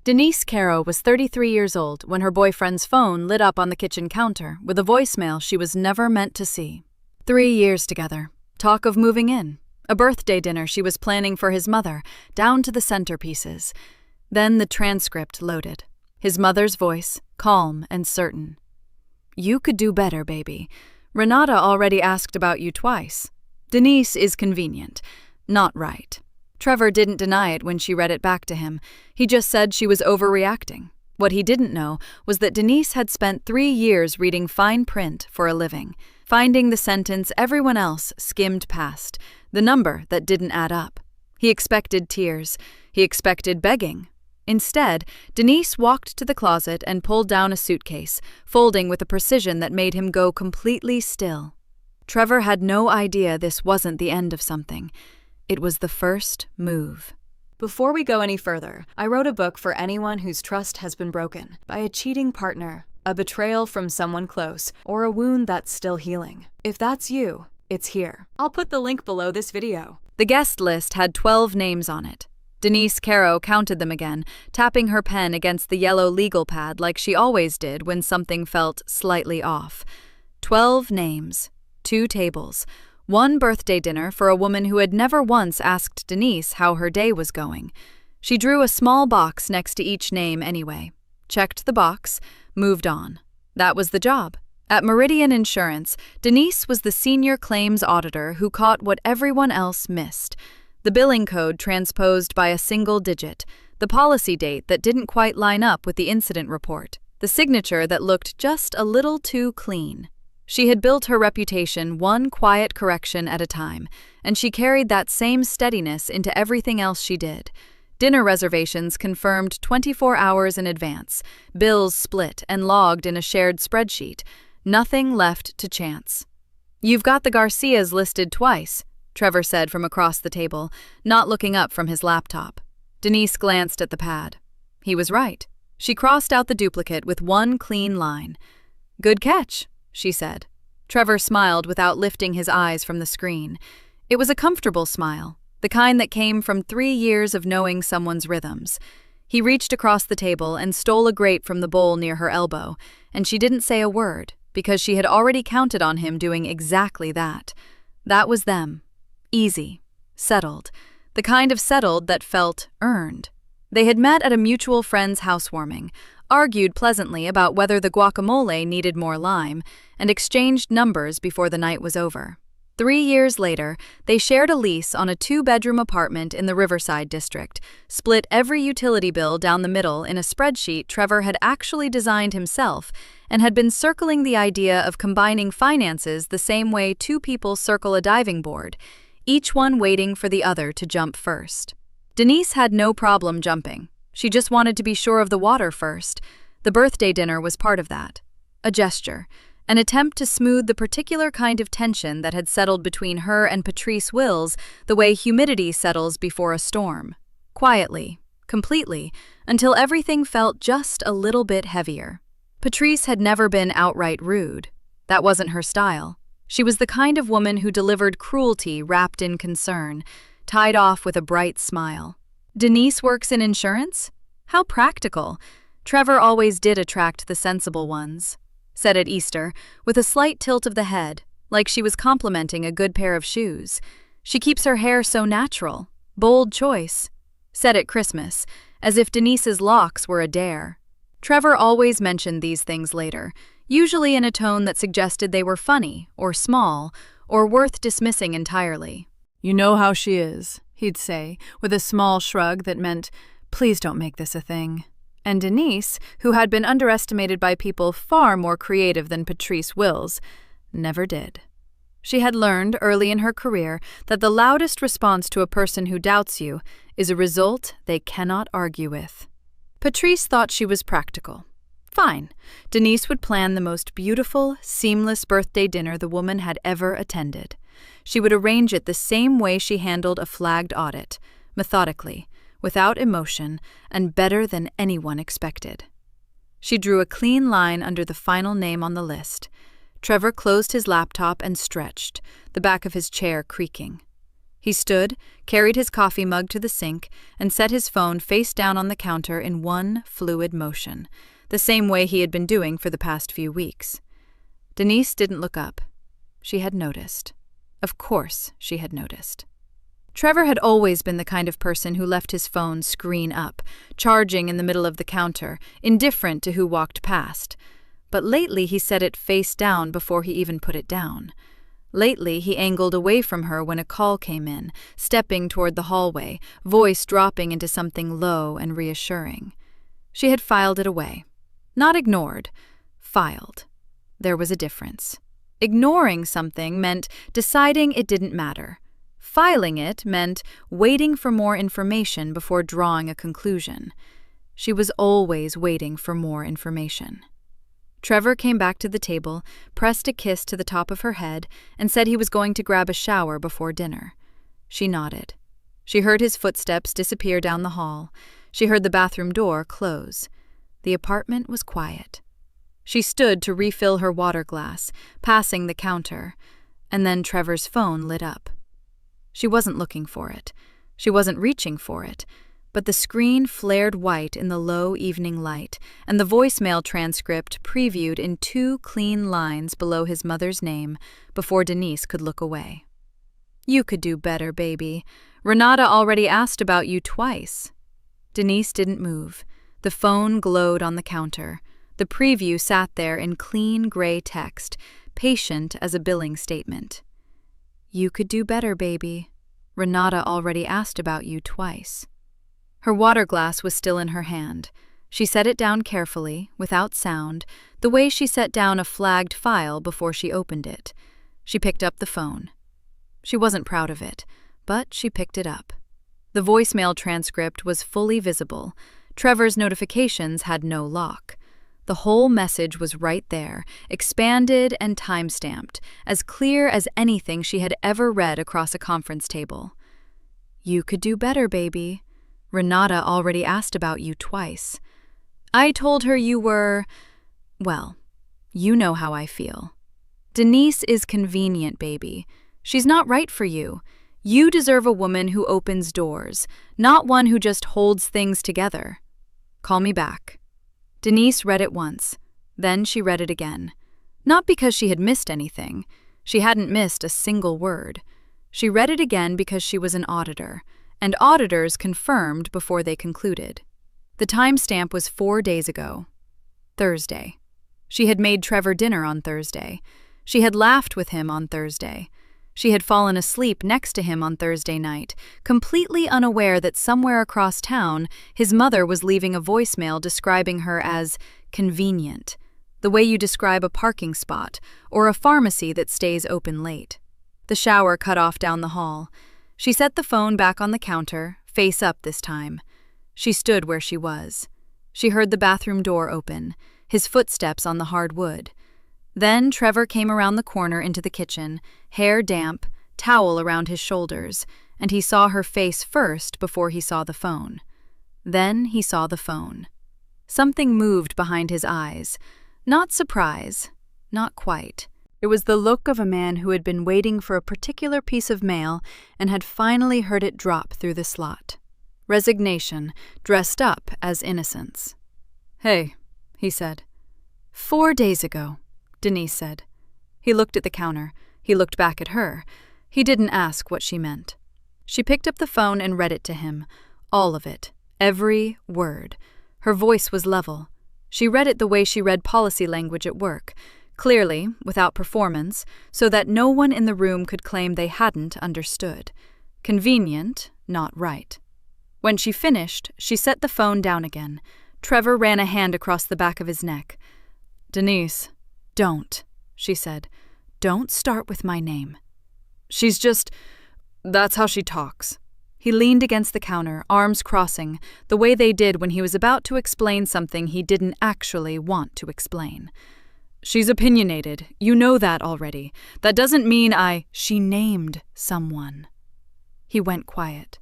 Denise Caro was 33 years old when her boyfriend's phone lit up on the kitchen counter with a voicemail she was never meant to see. 3 years together, talk of moving in, a birthday dinner she was planning for his mother, down to the centerpieces. Then the transcript loaded. His mother's voice, calm and certain. "You could do better, baby. Renata already asked about you twice. Denise is convenient, not right." Trevor didn't deny it when she read it back to him. He just said she was overreacting. What he didn't know was that Denise had spent 3 years reading fine print for a living, finding the sentence everyone else skimmed past, the number that didn't add up. He expected tears. He expected begging. Instead, Denise walked to the closet and pulled down a suitcase, folding with a precision that made him go completely still. Trevor had no idea this wasn't the end of something. It was the first move. Before we go any further, I wrote a book for anyone whose trust has been broken by a cheating partner, a betrayal from someone close, or a wound that's still healing. If that's you, it's here. I'll put the link below this video. The guest list had 12 names on it. Denise Caro counted them again, tapping her pen against the yellow legal pad like she always did when something felt slightly off. 12 names, 2 tables, 1 birthday dinner for a woman who had never once asked Denise how her day was going. She drew a small box next to each name anyway, checked the box, moved on. That was the job. At Meridian Insurance, Denise was the senior claims auditor who caught what everyone else missed. The billing code transposed by a single digit, the policy date that didn't quite line up with the incident report, the signature that looked just a little too clean. She had built her reputation one quiet correction at a time, and she carried that same steadiness into everything else she did. Dinner reservations confirmed 24 hours in advance, bills split and logged in a shared spreadsheet, nothing left to chance. "You've got the Garcias listed twice," Trevor said from across the table, not looking up from his laptop. Denise glanced at the pad. He was right. She crossed out the duplicate with one clean line. "Good catch," she said. Trevor smiled without lifting his eyes from the screen. It was a comfortable smile, the kind that came from 3 years of knowing someone's rhythms. He reached across the table and stole a grape from the bowl near her elbow, and she didn't say a word, because she had already counted on him doing exactly that. That was them. Easy. Settled. The kind of settled that felt earned. They had met at a mutual friend's housewarming, argued pleasantly about whether the guacamole needed more lime, and exchanged numbers before the night was over. 3 years later, they shared a lease on a 2-bedroom apartment in the Riverside district, split every utility bill down the middle in a spreadsheet Trevor had actually designed himself, and had been circling the idea of combining finances the same way 2 people circle a diving board, each one waiting for the other to jump first. Denise had no problem jumping. She just wanted to be sure of the water first. The birthday dinner was part of that. A gesture, an attempt to smooth the particular kind of tension that had settled between her and Patrice Wills the way humidity settles before a storm. Quietly, completely, until everything felt just a little bit heavier. Patrice had never been outright rude. That wasn't her style. She was the kind of woman who delivered cruelty wrapped in concern, tied off with a bright smile. Denise works in insurance? How practical. Trevor always did attract the sensible ones. Said at Easter, with a slight tilt of the head, like she was complimenting a good pair of shoes. She keeps her hair so natural. Bold choice. Said at Christmas, as if Denise's locks were a dare. Trevor always mentioned these things later, usually in a tone that suggested they were funny, or small, or worth dismissing entirely. "You know how she is," he'd say, with a small shrug that meant, "Please don't make this a thing." And Denise, who had been underestimated by people far more creative than Patrice Wills, never did. She had learned early in her career that the loudest response to a person who doubts you is a result they cannot argue with. Patrice thought she was practical. Fine. Denise would plan the most beautiful, seamless birthday dinner the woman had ever attended. She would arrange it the same way she handled a flagged audit, methodically, without emotion, and better than anyone expected. She drew a clean line under the final name on the list. Trevor closed his laptop and stretched, the back of his chair creaking. He stood, carried his coffee mug to the sink, and set his phone face down on the counter in one fluid motion, the same way he had been doing for the past few weeks. Denise didn't look up. She had noticed. Of course she had noticed. Trevor had always been the kind of person who left his phone screen up, charging in the middle of the counter, indifferent to who walked past. But lately he set it face down before he even put it down. Lately, he angled away from her when a call came in, stepping toward the hallway, voice dropping into something low and reassuring. She had filed it away. Not ignored. Filed. There was a difference. Ignoring something meant deciding it didn't matter. Filing it meant waiting for more information before drawing a conclusion. She was always waiting for more information. Trevor came back to the table, pressed a kiss to the top of her head, and said he was going to grab a shower before dinner. She nodded. She heard his footsteps disappear down the hall. She heard the bathroom door close. The apartment was quiet. She stood to refill her water glass, passing the counter, and then Trevor's phone lit up. She wasn't looking for it. She wasn't reaching for it. But the screen flared white in the low evening light, and the voicemail transcript previewed in 2 clean lines below his mother's name before Denise could look away. "You could do better, baby. Renata already asked about you twice." Denise didn't move. The phone glowed on the counter. The preview sat there in clean gray text, patient as a billing statement. "You could do better, baby. Renata already asked about you twice." Her water glass was still in her hand. She set it down carefully, without sound, the way she set down a flagged file before she opened it. She picked up the phone. She wasn't proud of it, but she picked it up. The voicemail transcript was fully visible. Trevor's notifications had no lock. The whole message was right there, expanded and time-stamped, as clear as anything she had ever read across a conference table. "You could do better, baby. Renata already asked about you twice. I told her you were... well, you know how I feel. Denise is convenient, baby. She's not right for you. You deserve a woman who opens doors, not one who just holds things together. Call me back." Denise read it once. Then she read it again. Not because she had missed anything. She hadn't missed a single word. She read it again because she was an auditor, and auditors confirmed before they concluded. The timestamp was 4 days ago. Thursday. She had made Trevor dinner on Thursday. She had laughed with him on Thursday. She had fallen asleep next to him on Thursday night, completely unaware that somewhere across town his mother was leaving a voicemail describing her as convenient, the way you describe a parking spot or a pharmacy that stays open late. The shower cut off down the hall. She set the phone back on the counter, face up this time. She stood where she was. She heard the bathroom door open, his footsteps on the hard wood. Then Trevor came around the corner into the kitchen, hair damp, towel around his shoulders, and he saw her face first before he saw the phone. Then he saw the phone. Something moved behind his eyes. Not surprise. Not quite. It was the look of a man who had been waiting for a particular piece of mail and had finally heard it drop through the slot. Resignation, dressed up as innocence. "Hey," he said. 4 days ago, Denise said. He looked at the counter. He looked back at her. He didn't ask what she meant. She picked up the phone and read it to him. All of it. Every word. Her voice was level. She read it the way she read policy language at work, clearly, without performance, so that no one in the room could claim they hadn't understood. Convenient, not right. When she finished, she set the phone down again. Trevor ran a hand across the back of his neck. "Denise, don't," she said. "Don't start with my name. She's just... that's how she talks." He leaned against the counter, arms crossing, the way they did when he was about to explain something he didn't actually want to explain. "She's opinionated. You know that already. That doesn't mean She named someone." He went quiet.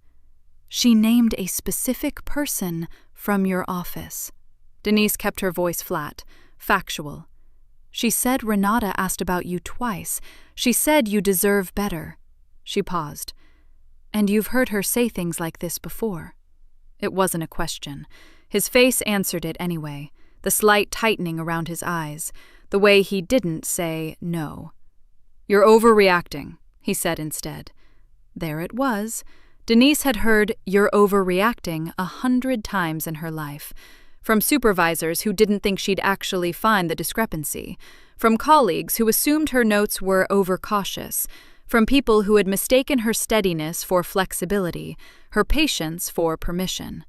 "She named a specific person from your office." Denise kept her voice flat, factual. "She said Renata asked about you twice. She said you deserve better." She paused. And you've heard her say things like this before. It wasn't a question. His face answered it anyway, the slight tightening around his eyes, the way he didn't say no. You're overreacting, he said instead. There it was. Denise had heard "you're overreacting" 100 times in her life. From supervisors who didn't think she'd actually find the discrepancy. From colleagues who assumed her notes were overcautious. From people who had mistaken her steadiness for flexibility, her patience for permission.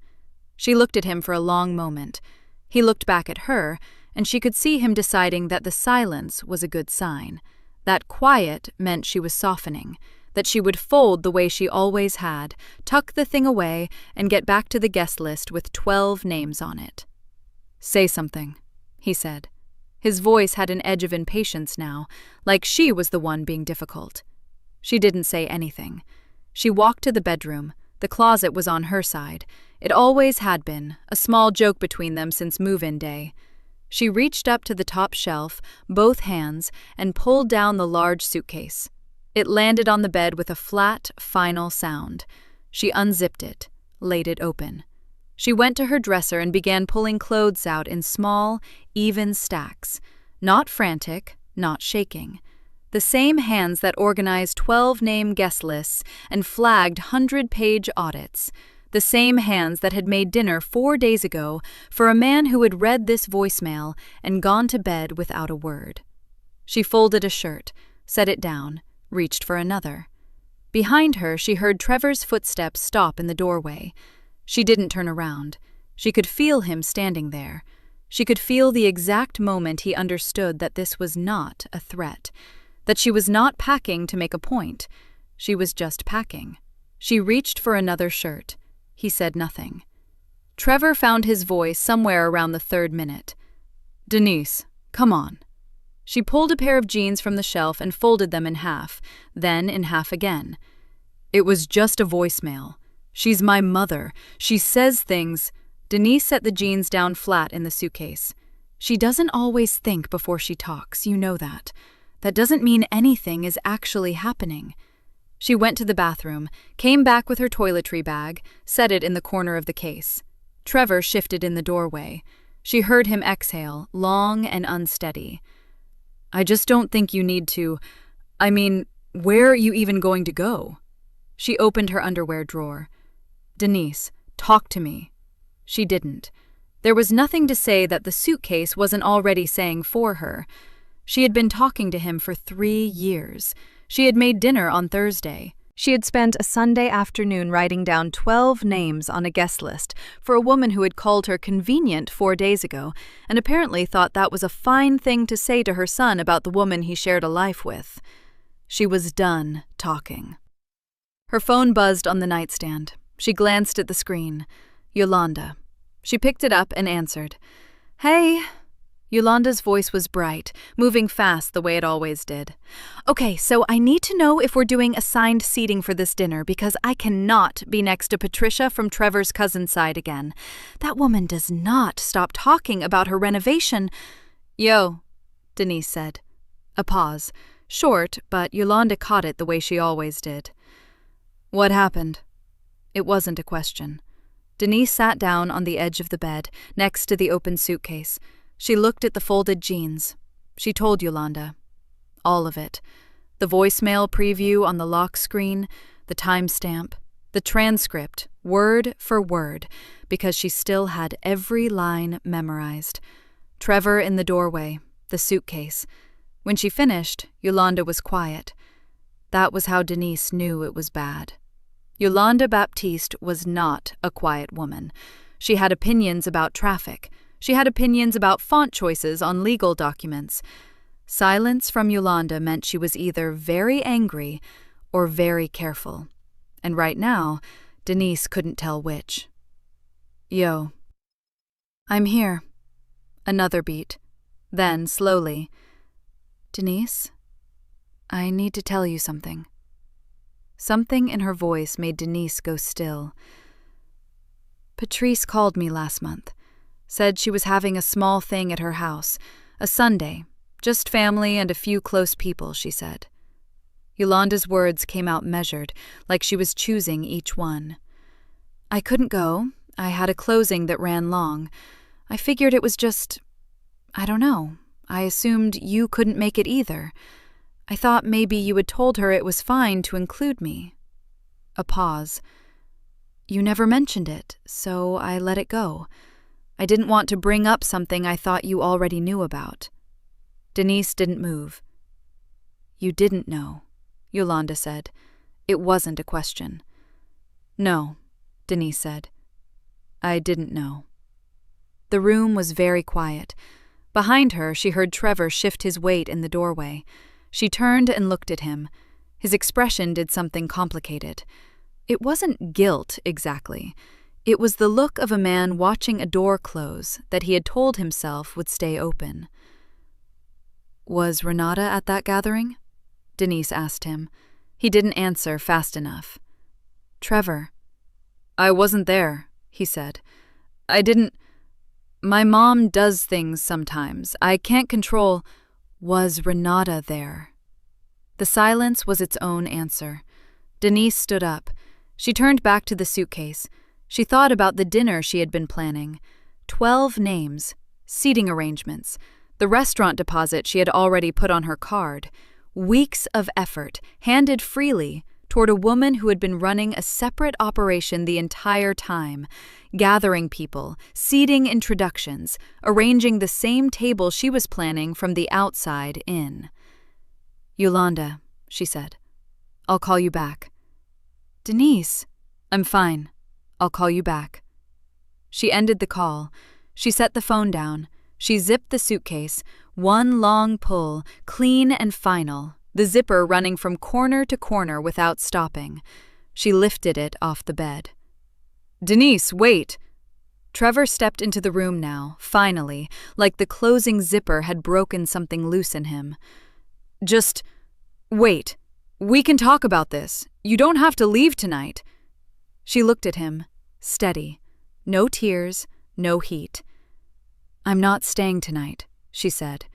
She looked at him for a long moment. He looked back at her, and she could see him deciding that the silence was a good sign. That quiet meant she was softening, that she would fold the way she always had, tuck the thing away, and get back to the guest list with 12 names on it. Say something, he said. His voice had an edge of impatience now, like she was the one being difficult. She didn't say anything. She walked to the bedroom. The closet was on her side. It always had been, a small joke between them since move-in day. She reached up to the top shelf, both hands, and pulled down the large suitcase. It landed on the bed with a flat, final sound. She unzipped it, laid it open. She went to her dresser and began pulling clothes out in small, even stacks. Not frantic, not shaking. The same hands that organized 12-name guest lists and flagged 100-page audits. The same hands that had made dinner 4 days ago for a man who had read this voicemail and gone to bed without a word. She folded a shirt, set it down, reached for another. Behind her, she heard Trevor's footsteps stop in the doorway. She didn't turn around. She could feel him standing there. She could feel the exact moment he understood that this was not a threat, that she was not packing to make a point. She was just packing. She reached for another shirt. He said nothing. Trevor found his voice somewhere around the 3rd minute. Denise, come on. She pulled a pair of jeans from the shelf and folded them in half, then in half again. It was just a voicemail. She's my mother. She says things. Denise set the jeans down flat in the suitcase. She doesn't always think before she talks, you know that. That doesn't mean anything is actually happening. She went to the bathroom, came back with her toiletry bag, set it in the corner of the case. Trevor shifted in the doorway. She heard him exhale, long and unsteady. I just don't think you need to. I mean, where are you even going to go? She opened her underwear drawer. Denise, talk to me. She didn't. There was nothing to say that the suitcase wasn't already saying for her. She had been talking to him for 3 years. She had made dinner on Thursday. She had spent a Sunday afternoon writing down 12 names on a guest list for a woman who had called her convenient 4 days ago, and apparently thought that was a fine thing to say to her son about the woman he shared a life with. She was done talking. Her phone buzzed on the nightstand. She glanced at the screen. Yolanda. She picked it up and answered. Hey. Yolanda's voice was bright, moving fast the way it always did. Okay, so I need to know if we're doing assigned seating for this dinner because I cannot be next to Patricia from Trevor's cousin's side again. That woman does not stop talking about her renovation. Yo, Denise said. A pause. Short, but Yolanda caught it the way she always did. What happened? It wasn't a question. Denise sat down on the edge of the bed, next to the open suitcase. She looked at the folded jeans. She told Yolanda. All of it. The voicemail preview on the lock screen, the timestamp, the transcript, word for word, because she still had every line memorized. Trevor in the doorway, the suitcase. When she finished, Yolanda was quiet. That was how Denise knew it was bad. Yolanda Baptiste was not a quiet woman. She had opinions about traffic. She had opinions about font choices on legal documents. Silence from Yolanda meant she was either very angry or very careful. And right now, Denise couldn't tell which. Yo. I'm here. Another beat. Then, slowly. Denise, I need to tell you something. Something in her voice made Denise go still. Patrice called me last month. Said she was having a small thing at her house, a Sunday, just family and a few close people, she said. Yolanda's words came out measured, like she was choosing each one. I couldn't go. I had a closing that ran long. I figured it was just… I don't know. I assumed you couldn't make it either. I thought maybe you had told her it was fine to include me. A pause. You never mentioned it, so I let it go. I didn't want to bring up something I thought you already knew about. Denise didn't move. You didn't know, Yolanda said. It wasn't a question. No, Denise said. I didn't know. The room was very quiet. Behind her, she heard Trevor shift his weight in the doorway. She turned and looked at him. His expression did something complicated. It wasn't guilt, exactly. It was the look of a man watching a door close that he had told himself would stay open. Was Renata at that gathering? Denise asked him. He didn't answer fast enough. Trevor. I wasn't there, he said. I didn't… My mom does things sometimes. I can't control… Was Renata there? The silence was its own answer. Denise stood up. She turned back to the suitcase. She thought about the dinner she had been planning. 12 names, seating arrangements, the restaurant deposit she had already put on her card. Weeks of effort, handed freely, toward a woman who had been running a separate operation the entire time, gathering people, seating introductions, arranging the same table she was planning from the outside in. Yolanda, she said. I'll call you back. Denise. I'm fine. I'll call you back. She ended the call. She set the phone down. She zipped the suitcase, one long pull, clean and final, the zipper running from corner to corner without stopping. She lifted it off the bed. Denise, wait! Trevor stepped into the room now, finally, like the closing zipper had broken something loose in him. Just… wait. We can talk about this. You don't have to leave tonight. She looked at him, steady. No tears, no heat. I'm not staying tonight, she said.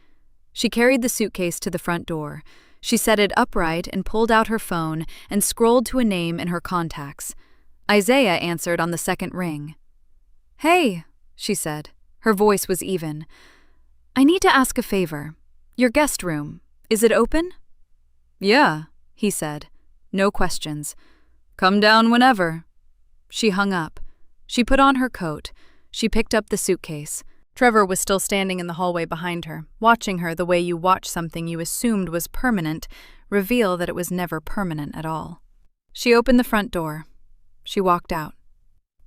She carried the suitcase to the front door. She set it upright and pulled out her phone and scrolled to a name in her contacts. Isaiah answered on the second ring. Hey, she said. Her voice was even. I need to ask a favor. Your guest room, is it open? Yeah, he said. No questions. Come down whenever. She hung up. She put on her coat. She picked up the suitcase. Trevor was still standing in the hallway behind her, watching her the way you watch something you assumed was permanent reveal that it was never permanent at all. She opened the front door. She walked out.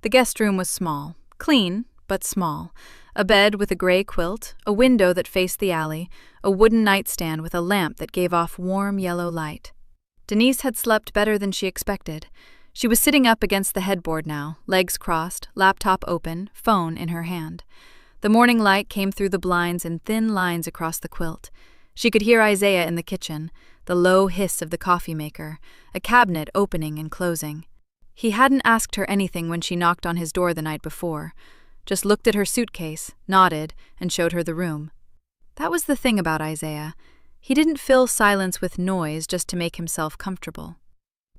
The guest room was small, clean, but small. A bed with a gray quilt, a window that faced the alley, a wooden nightstand with a lamp that gave off warm yellow light. Denise had slept better than she expected. She was sitting up against the headboard now, legs crossed, laptop open, phone in her hand. The morning light came through the blinds in thin lines across the quilt. She could hear Isaiah in the kitchen, the low hiss of the coffee maker, a cabinet opening and closing. He hadn't asked her anything when she knocked on his door the night before, just looked at her suitcase, nodded, and showed her the room. That was the thing about Isaiah. He didn't fill silence with noise just to make himself comfortable.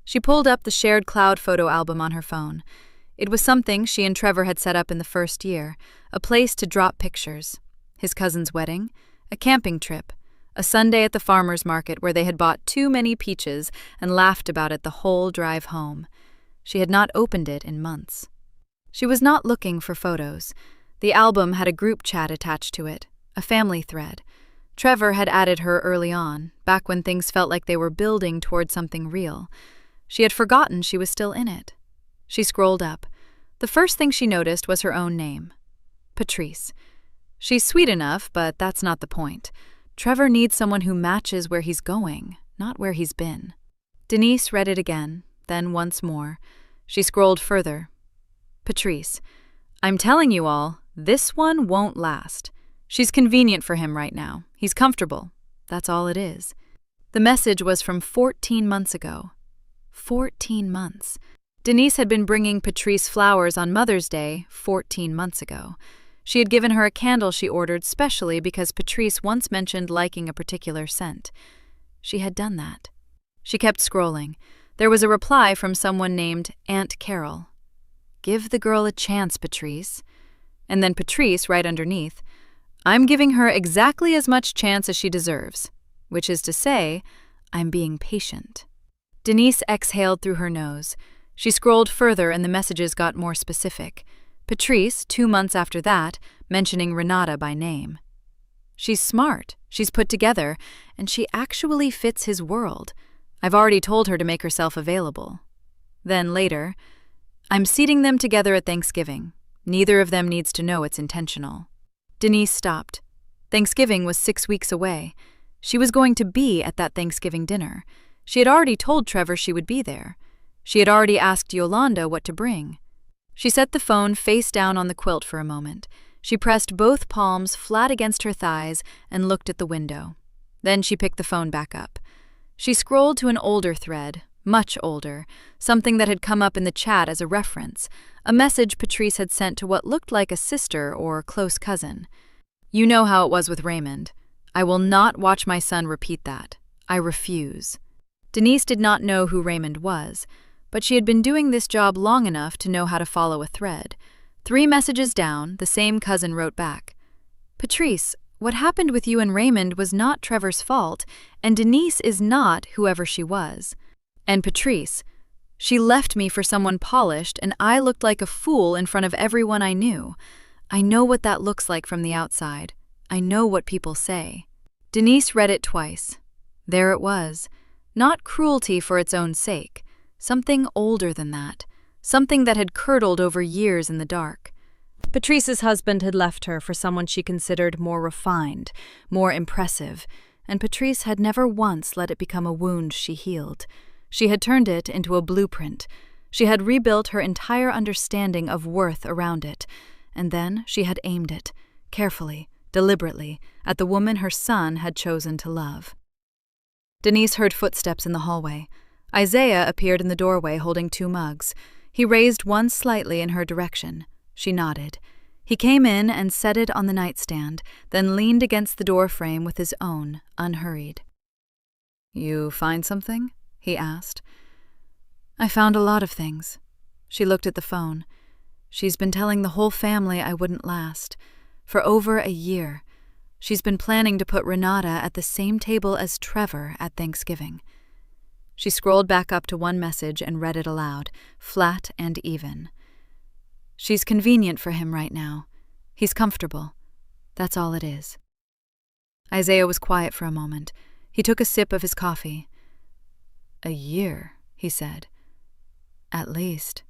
She pulled up the shared cloud photo album on her phone. It was something she and Trevor had set up in the first year, a place to drop pictures. His cousin's wedding, a camping trip, a Sunday at the farmer's market where they had bought too many peaches and laughed about it the whole drive home. She had not opened it in months. She was not looking for photos. The album had a group chat attached to it, a family thread. Trevor had added her early on, back when things felt like they were building toward something real. She had forgotten she was still in it. She scrolled up. The first thing she noticed was her own name. Patrice. She's sweet enough, but that's not the point. Trevor needs someone who matches where he's going, not where he's been. Denise read it again, then once more. She scrolled further. Patrice. I'm telling you all, this one won't last. She's convenient for him right now. He's comfortable. That's all it is. The message was from 14 months ago. 14 months. Denise had been bringing Patrice flowers on Mother's Day 14 months ago. She had given her a candle she ordered specially because Patrice once mentioned liking a particular scent. She had done that. She kept scrolling. There was a reply from someone named Aunt Carol. "Give the girl a chance, Patrice." And then Patrice, right underneath, "I'm giving her exactly as much chance as she deserves," which is to say, I'm being patient. Denise exhaled through her nose. She scrolled further and the messages got more specific. Patrice, 2 months after that, mentioning Renata by name. "She's smart, she's put together, and she actually fits his world. I've already told her to make herself available." Then later, "I'm seating them together at Thanksgiving. Neither of them needs to know it's intentional." Denise stopped. Thanksgiving was 6 weeks away. She was going to be at that Thanksgiving dinner. She had already told Trevor she would be there. She had already asked Yolanda what to bring. She set the phone face down on the quilt for a moment. She pressed both palms flat against her thighs and looked at the window. Then she picked the phone back up. She scrolled to an older thread, much older, something that had come up in the chat as a reference, a message Patrice had sent to what looked like a sister or close cousin. "You know how it was with Raymond. I will not watch my son repeat that. I refuse." Denise did not know who Raymond was, but she had been doing this job long enough to know how to follow a thread. 3 messages down, the same cousin wrote back, "Patrice, what happened with you and Raymond was not Trevor's fault, and Denise is not whoever she was. And Patrice, she left me for someone polished and I looked like a fool in front of everyone I knew. I know what that looks like from the outside. I know what people say." Denise read it twice. There it was. Not cruelty for its own sake. Something older than that. Something that had curdled over years in the dark. Patrice's husband had left her for someone she considered more refined, more impressive, and Patrice had never once let it become a wound she healed. She had turned it into a blueprint. She had rebuilt her entire understanding of worth around it, and then she had aimed it, carefully, deliberately, at the woman her son had chosen to love. Denise heard footsteps in the hallway. Isaiah appeared in the doorway holding 2 mugs. He raised one slightly in her direction. She nodded. He came in and set it on the nightstand, then leaned against the door frame with his own, unhurried. "You find something?" he asked. "I found a lot of things." She looked at the phone. "She's been telling the whole family I wouldn't last. For over a year. She's been planning to put Renata at the same table as Trevor at Thanksgiving." She scrolled back up to one message and read it aloud, flat and even. "She's convenient for him right now. He's comfortable. That's all it is." Isaiah was quiet for a moment. He took a sip of his coffee. "A year," he said. "At least."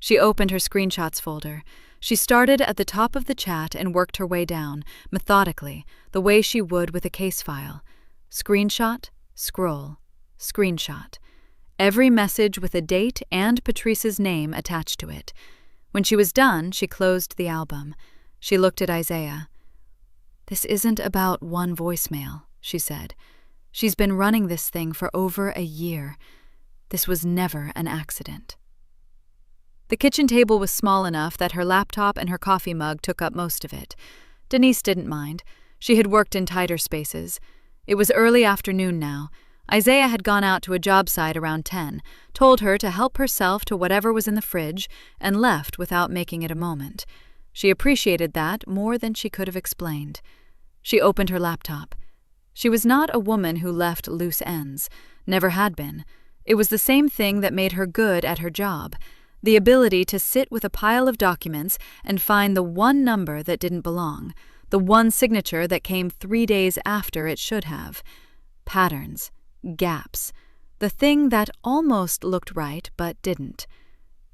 She opened her screenshots folder. She started at the top of the chat and worked her way down, methodically, the way she would with a case file. Screenshot, scroll, screenshot. Every message with a date and Patrice's name attached to it. When she was done, she closed the album. She looked at Isaiah. "This isn't about one voicemail," she said. "She's been running this thing for over a year. This was never an accident." The kitchen table was small enough that her laptop and her coffee mug took up most of it. Denise didn't mind. She had worked in tighter spaces. It was early afternoon now. Isaiah had gone out to a job site around 10, told her to help herself to whatever was in the fridge, and left without making it a moment. She appreciated that more than she could have explained. She opened her laptop. She was not a woman who left loose ends, never had been. It was the same thing that made her good at her job. The ability to sit with a pile of documents and find the one number that didn't belong, the one signature that came 3 days after it should have. Patterns, gaps, the thing that almost looked right but didn't.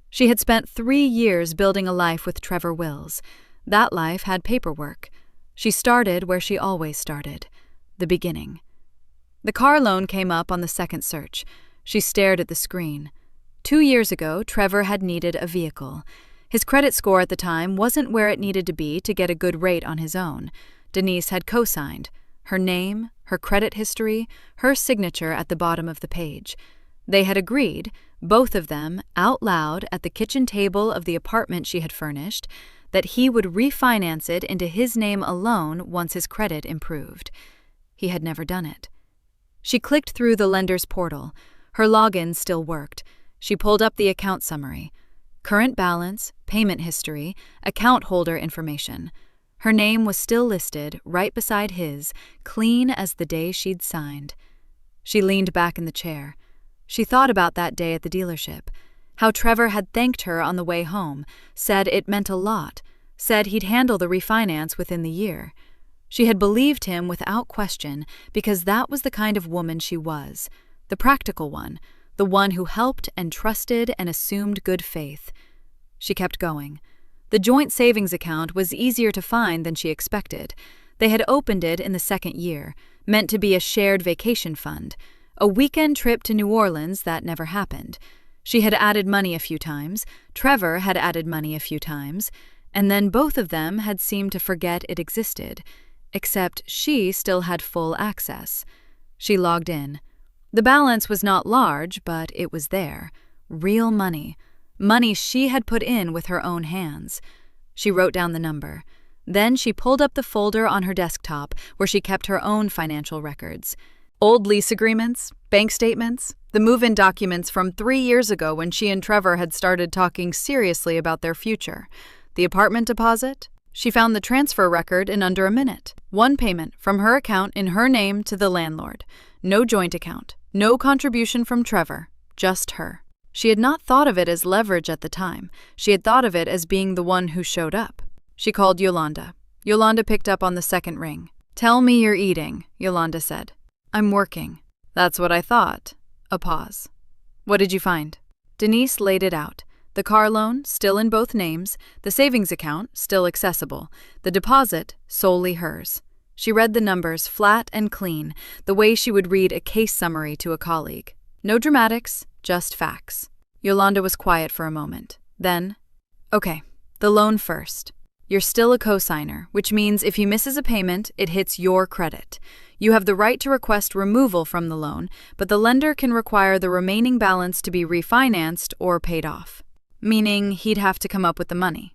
She had spent 3 years building a life with Trevor Wills. That life had paperwork. She started where she always started, the beginning. The car loan came up on the second search. She stared at the screen. 2 years ago, Trevor had needed a vehicle. His credit score at the time wasn't where it needed to be to get a good rate on his own. Denise had co-signed. Her name, her credit history, her signature at the bottom of the page. They had agreed, both of them, out loud at the kitchen table of the apartment she had furnished, that he would refinance it into his name alone once his credit improved. He had never done it. She clicked through the lender's portal. Her login still worked. She pulled up the account summary. Current balance, payment history, account holder information. Her name was still listed, right beside his, clean as the day she'd signed. She leaned back in the chair. She thought about that day at the dealership, how Trevor had thanked her on the way home, said it meant a lot, said he'd handle the refinance within the year. She had believed him without question because that was the kind of woman she was, the practical one, the one who helped and trusted and assumed good faith. She kept going. The joint savings account was easier to find than she expected. They had opened it in the second year, meant to be a shared vacation fund, a weekend trip to New Orleans that never happened. She had added money a few times, Trevor had added money a few times, and then both of them had seemed to forget it existed, except she still had full access. She logged in. The balance was not large, but it was there. Real money. Money she had put in with her own hands. She wrote down the number. Then she pulled up the folder on her desktop where she kept her own financial records. Old lease agreements, bank statements, the move-in documents from 3 years ago when she and Trevor had started talking seriously about their future. The apartment deposit? She found the transfer record in under a minute. One payment from her account in her name to the landlord. No joint account. No contribution from Trevor. Just her. She had not thought of it as leverage at the time. She had thought of it as being the one who showed up. She called Yolanda. Yolanda picked up on the second ring. "Tell me you're eating," Yolanda said. "I'm working." "That's what I thought." A pause. "What did you find?" Denise laid it out. The car loan, still in both names, the savings account, still accessible, the deposit, solely hers. She read the numbers flat and clean, the way she would read a case summary to a colleague. No dramatics, just facts. Yolanda was quiet for a moment. Then, "Okay, the loan first. You're still a cosigner, which means if he misses a payment, it hits your credit. You have the right to request removal from the loan, but the lender can require the remaining balance to be refinanced or paid off. Meaning he'd have to come up with the money.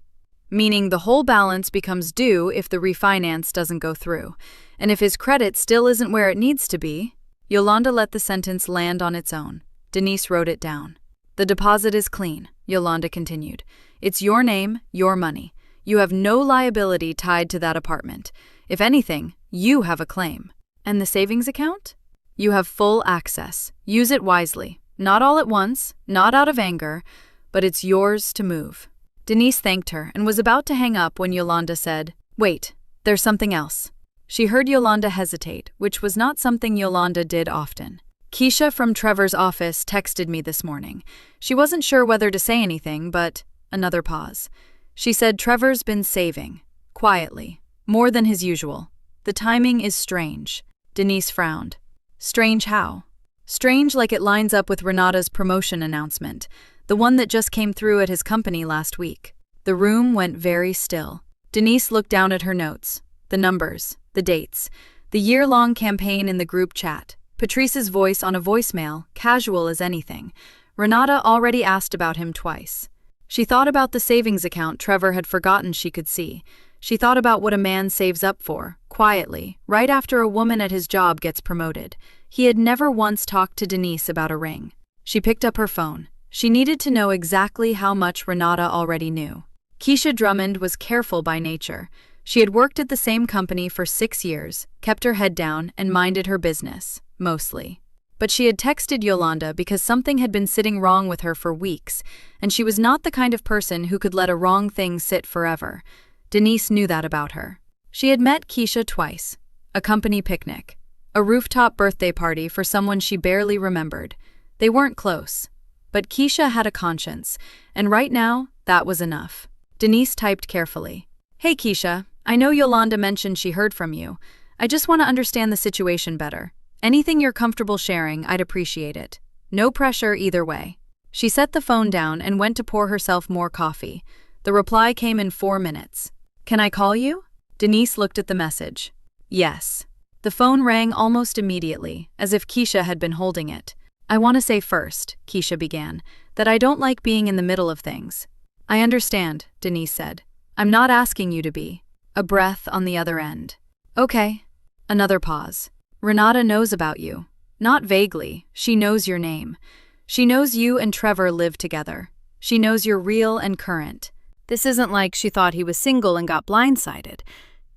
Meaning the whole balance becomes due if the refinance doesn't go through. And if his credit still isn't where it needs to be..." Yolanda let the sentence land on its own. Denise wrote it down. "The deposit is clean," Yolanda continued. "It's your name, your money. You have no liability tied to that apartment. If anything, you have a claim. And the savings account? You have full access. Use it wisely. Not all at once, not out of anger, but it's yours to move." Denise thanked her and was about to hang up when Yolanda said, "Wait, there's something else." She heard Yolanda hesitate, which was not something Yolanda did often. "Keisha from Trevor's office texted me this morning. She wasn't sure whether to say anything, but..." Another pause. "She said Trevor's been saving. Quietly. More than his usual. The timing is strange." Denise frowned. "Strange how?" "Strange like it lines up with Renata's promotion announcement, the one that just came through at his company last week." The room went very still. Denise looked down at her notes. The numbers, the dates, the year-long campaign in the group chat, Patrice's voice on a voicemail, casual as anything. Renata already asked about him twice. She thought about the savings account Trevor had forgotten she could see. She thought about what a man saves up for, quietly, right after a woman at his job gets promoted. He had never once talked to Denise about a ring. She picked up her phone. She needed to know exactly how much Renata already knew. Keisha Drummond was careful by nature. She had worked at the same company for 6 years, kept her head down, and minded her business, mostly. But she had texted Yolanda because something had been sitting wrong with her for weeks, and she was not the kind of person who could let a wrong thing sit forever. Denise knew that about her. She had met Keisha twice. A company picnic. A rooftop birthday party for someone she barely remembered. They weren't close. But Keisha had a conscience, and right now, that was enough. Denise typed carefully. "Hey Keisha, I know Yolanda mentioned she heard from you. I just want to understand the situation better. Anything you're comfortable sharing, I'd appreciate it. No pressure either way." She set the phone down and went to pour herself more coffee. The reply came in 4 minutes. "Can I call you?" Denise looked at the message. "Yes." The phone rang almost immediately, as if Keisha had been holding it. "I want to say first," Keisha began, "that I don't like being in the middle of things." "I understand," Denise said. "I'm not asking you to be." A breath on the other end. "Okay." Another pause. "Renata knows about you." Not vaguely. She knows your name. She knows you and Trevor live together. She knows you're real and current. This isn't like she thought he was single and got blindsided.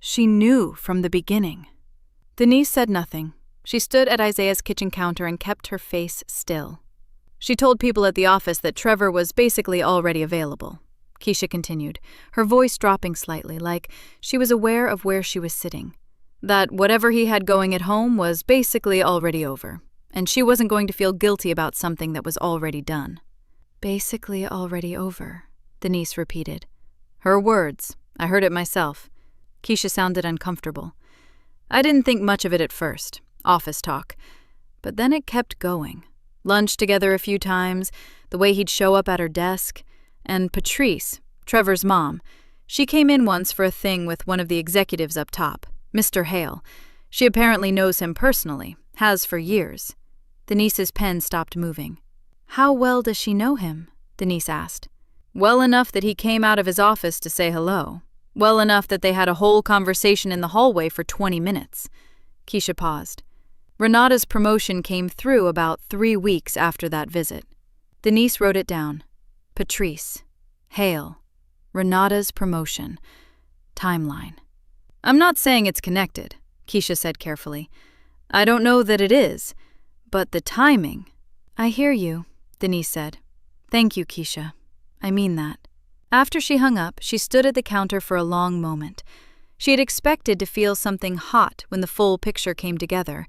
She knew from the beginning. Denise said nothing. She stood at Isaiah's kitchen counter and kept her face still. She told people at the office that Trevor was basically already available. Keisha continued, her voice dropping slightly, like she was aware of where she was sitting. That whatever he had going at home was basically already over, and she wasn't going to feel guilty about something that was already done. Basically already over, Denise repeated. Her words. I heard it myself. Keisha sounded uncomfortable. I didn't think much of it at first, office talk, but then it kept going. Lunch together a few times, the way he'd show up at her desk, and Patrice, Trevor's mom. She came in once for a thing with one of the executives up top, Mr. Hale. She apparently knows him personally, has for years. Denise's pen stopped moving. How well does she know him? Denise asked. Well enough that he came out of his office to say hello. Well enough that they had a whole conversation in the hallway for 20 minutes. Keisha paused. Renata's promotion came through about 3 weeks after that visit. Denise wrote it down. Patrice. Hale. Renata's promotion. Timeline. I'm not saying it's connected, Keisha said carefully. I don't know that it is, but the timing. I hear you, Denise said. Thank you, Keisha. I mean that. After she hung up, she stood at the counter for a long moment. She had expected to feel something hot when the full picture came together.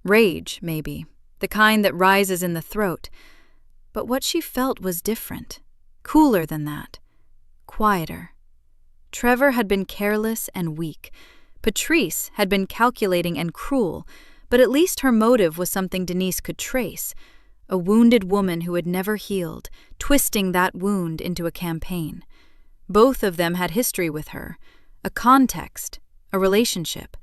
Rage, maybe, the kind that rises in the throat. But what she felt was different, cooler than that, quieter. Trevor had been careless and weak. Patrice had been calculating and cruel, but at least her motive was something Denise could trace. A wounded woman who had never healed, twisting that wound into a campaign. Both of them had history with her, a context, a relationship.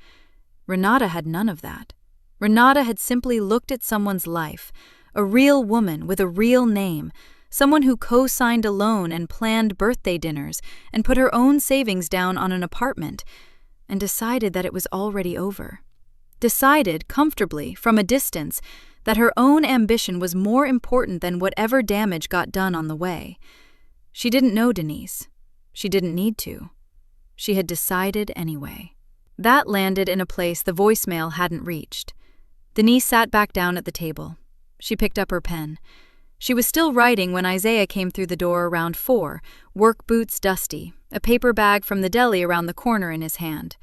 Renata had none of that. Renata had simply looked at someone's life, a real woman with a real name, someone who co-signed a loan and planned birthday dinners and put her own savings down on an apartment, and decided that it was already over. Decided, comfortably, from a distance, that her own ambition was more important than whatever damage got done on the way. She didn't know Denise. She didn't need to. She had decided anyway. That landed in a place the voicemail hadn't reached. Denise sat back down at the table. She picked up her pen. She was still writing when Isaiah came through the door around 4, work boots dusty, a paper bag from the deli around the corner in his hand.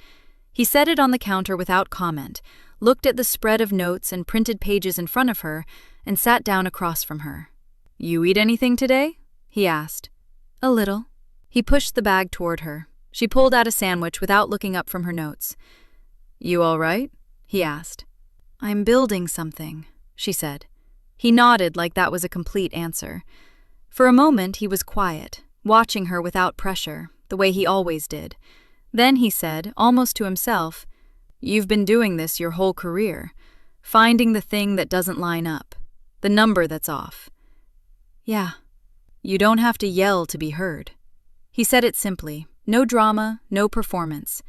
He set it on the counter without comment, looked at the spread of notes and printed pages in front of her, and sat down across from her. You eat anything today? He asked. A little. He pushed the bag toward her. She pulled out a sandwich without looking up from her notes. You all right? He asked. I'm building something, she said. He nodded like that was a complete answer. For a moment he was quiet, watching her without pressure, the way he always did. Then he said, almost to himself, You've been doing this your whole career, finding the thing that doesn't line up, the number that's off. Yeah. You don't have to yell to be heard. He said it simply, no drama, no performance.